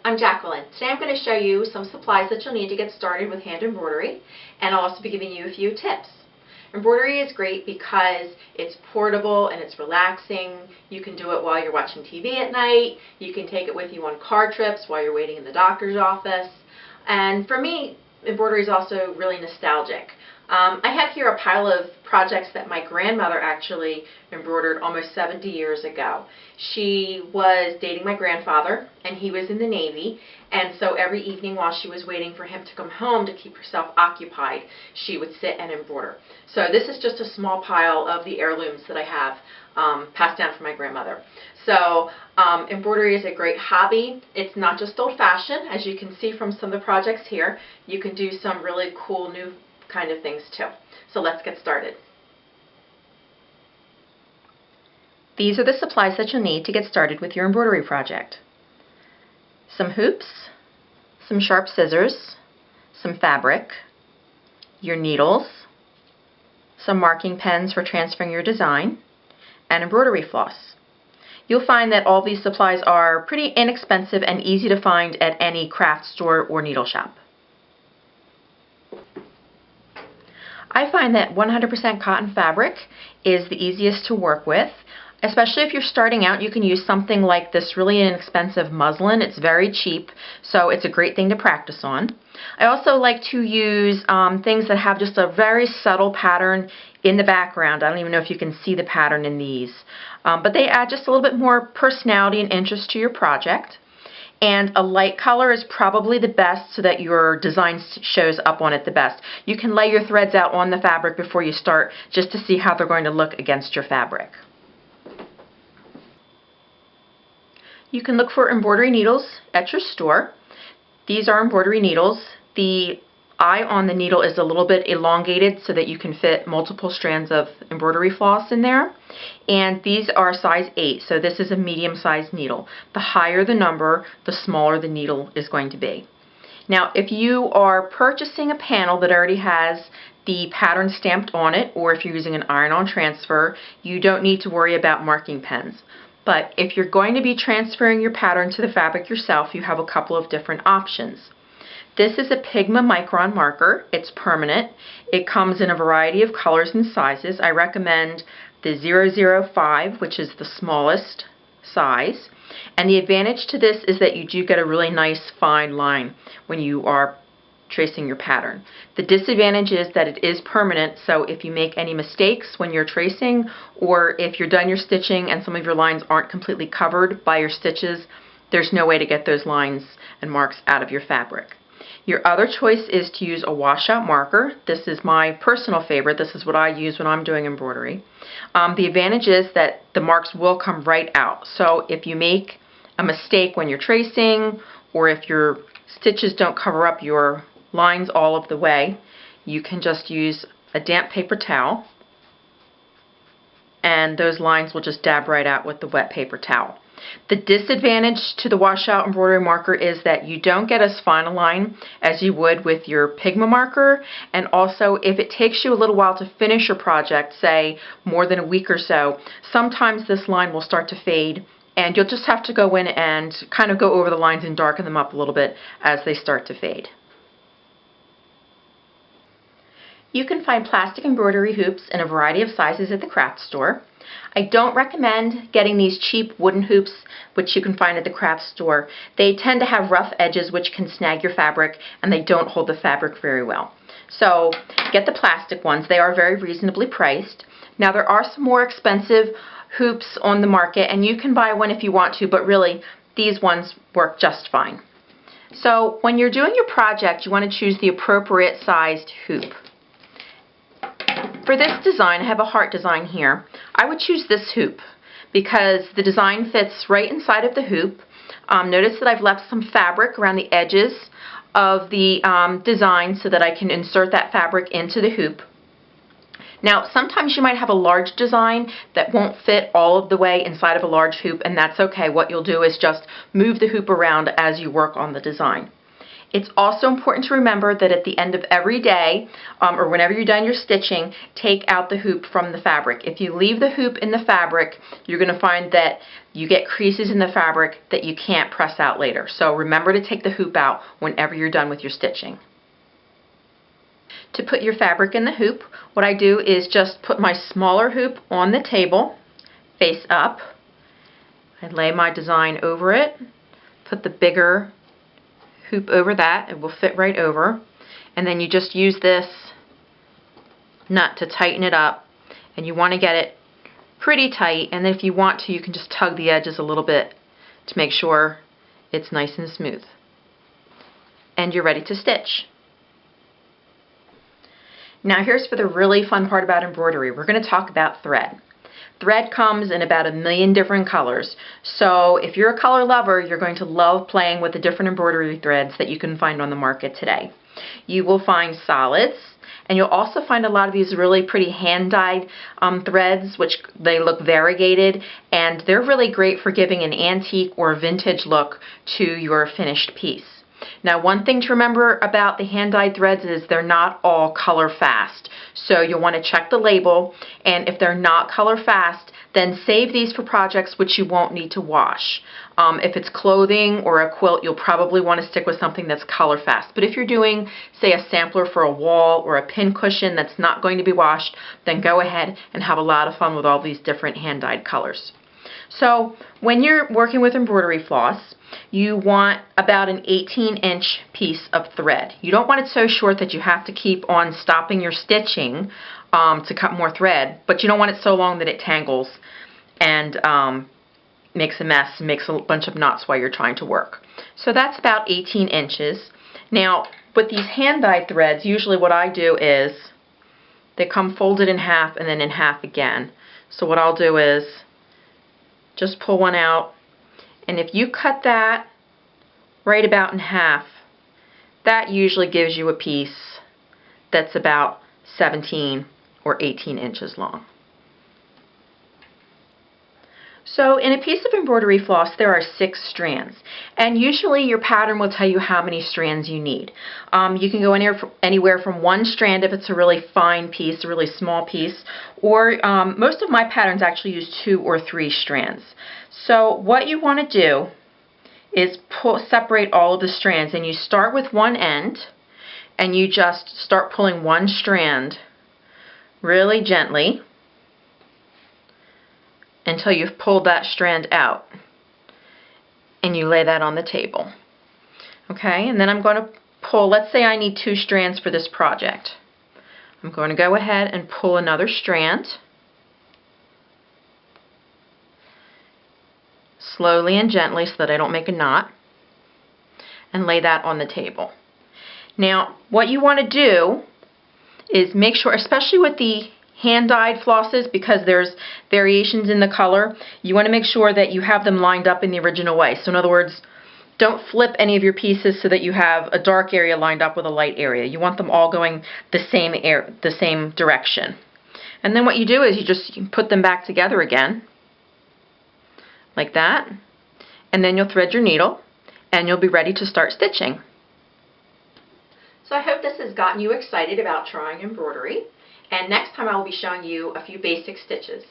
I'm Jacqueline. Today I'm going to show you some supplies that you'll need to get started with hand embroidery, and I'll also be giving you a few tips. Embroidery is great because it's portable and it's relaxing. You can do it while you're watching TV at night. You can take it with you on car trips while you're waiting in the doctor's office. And for me, embroidery is also really nostalgic. I have here a pile of projects that my grandmother actually embroidered almost 70 years ago. She was dating my grandfather, and he was in the Navy, and so every evening while she was waiting for him to come home to keep herself occupied, she would sit and embroider. So this is just a small pile of the heirlooms that I have passed down from my grandmother. So embroidery is a great hobby. It's not just old-fashioned. As you can see from some of the projects here, you can do some really cool new kind of things too. So let's get started. These are the supplies that you'll need to get started with your embroidery project. Some hoops, some sharp scissors, some fabric, your needles, some marking pens for transferring your design, and embroidery floss. You'll find that all these supplies are pretty inexpensive and easy to find at any craft store or needle shop. I find that 100% cotton fabric is the easiest to work with. Especially if you're starting out, you can use something like this really inexpensive muslin. It's very cheap, so it's a great thing to practice on. I also like to use things that have just a very subtle pattern in the background. I don't even know if you can see the pattern in these. But they add just a little bit more personality and interest to your project. And a light color is probably the best so that your design shows up on it the best. You can lay your threads out on the fabric before you start just to see how they're going to look against your fabric. You can look for embroidery needles at your store. These are embroidery needles. The eye on the needle is a little bit elongated so that you can fit multiple strands of embroidery floss in there. And these are size 8, so this is a medium-sized needle. The higher the number, the smaller the needle is going to be. Now, if you are purchasing a panel that already has the pattern stamped on it, or if you're using an iron-on transfer, you don't need to worry about marking pens. But if you're going to be transferring your pattern to the fabric yourself, you have a couple of different options. This is a Pigma Micron marker. It's permanent. It comes in a variety of colors and sizes. I recommend the 005, which is the smallest size. And the advantage to this is that you do get a really nice fine line when you are tracing your pattern. The disadvantage is that it is permanent, so if you make any mistakes when you're tracing, or if you're done your stitching and some of your lines aren't completely covered by your stitches, there's no way to get those lines and marks out of your fabric. Your other choice is to use a washout marker. This is my personal favorite. This is what I use when I'm doing embroidery. The advantage is that the marks will come right out. So if you make a mistake when you're tracing, or if your stitches don't cover up your lines all of the way, you can just use a damp paper towel, and those lines will just dab right out with the wet paper towel. The disadvantage to the washout embroidery marker is that you don't get as fine a line as you would with your Pigma marker, and also if it takes you a little while to finish your project, say more than a week or so, sometimes this line will start to fade, and you'll just have to go in and kind of go over the lines and darken them up a little bit as they start to fade. You can find plastic embroidery hoops in a variety of sizes at the craft store. I don't recommend getting these cheap wooden hoops which you can find at the craft store. They tend to have rough edges which can snag your fabric, and they don't hold the fabric very well. So get the plastic ones. They are very reasonably priced. Now there are some more expensive hoops on the market, and you can buy one if you want to, but really these ones work just fine. So when you're doing your project, you want to choose the appropriate sized hoop. For this design, I have a heart design here. I would choose this hoop because the design fits right inside of the hoop. Notice that I've left some fabric around the edges of the design so that I can insert that fabric into the hoop. Now, sometimes you might have a large design that won't fit all of the way inside of a large hoop, and that's okay. What you'll do is just move the hoop around as you work on the design. It's also important to remember that at the end of every day, or whenever you're done your stitching, take out the hoop from the fabric. If you leave the hoop in the fabric, you're going to find that you get creases in the fabric that you can't press out later. So remember to take the hoop out whenever you're done with your stitching. To put your fabric in the hoop, what I do is just put my smaller hoop on the table, face up. I lay my design over it, put the bigger hoop over that, it will fit right over, and then you just use this nut to tighten it up, and you want to get it pretty tight, and then if you want to, you can just tug the edges a little bit to make sure it's nice and smooth. And you're ready to stitch. Now here's for the really fun part about embroidery. We're going to talk about thread. Thread comes in about 1 million different colors. So if you're a color lover, you're going to love playing with the different embroidery threads that you can find on the market today. You will find solids, and you'll also find a lot of these really pretty hand-dyed threads, which they look variegated, and they're really great for giving an antique or vintage look to your finished piece. Now, one thing to remember about the hand-dyed threads is they're not all color fast. So you'll want to check the label, and if they're not color fast, then save these for projects which you won't need to wash. If it's clothing or a quilt, you'll probably want to stick with something that's color fast. But if you're doing, say, a sampler for a wall or a pin cushion that's not going to be washed, then go ahead and have a lot of fun with all these different hand-dyed colors. So when you're working with embroidery floss, you want about an 18-inch piece of thread. You don't want it so short that you have to keep on stopping your stitching to cut more thread, but you don't want it so long that it tangles and makes a mess, makes a bunch of knots while you're trying to work. So that's about 18 inches. Now, with these hand-dyed threads, usually what I do is they come folded in half and then in half again. So what I'll do is just pull one out, and if you cut that right about in half, that usually gives you a piece that's about 17 or 18 inches long. So in a piece of embroidery floss, there are 6 strands, and usually your pattern will tell you how many strands you need. You can go anywhere from 1 strand if it's a really fine piece, a really small piece, or most of my patterns actually use 2 or 3 strands. So what you want to do is separate all of the strands, and you start with one end, and you just start pulling 1 strand really gently until you've pulled that strand out, and you lay that on the table. Okay, and then I'm going to pull, let's say I need 2 strands for this project. I'm going to go ahead and pull another strand slowly and gently so that I don't make a knot, and lay that on the table. Now what you want to do is make sure, especially with the hand-dyed flosses, because there's variations in the color, you want to make sure that you have them lined up in the original way. So in other words, don't flip any of your pieces so that you have a dark area lined up with a light area. You want them all going the same direction. And then what you do is you put them back together again, like that, and then you'll thread your needle, and you'll be ready to start stitching. So I hope this has gotten you excited about trying embroidery, and next time I will be showing you a few basic stitches.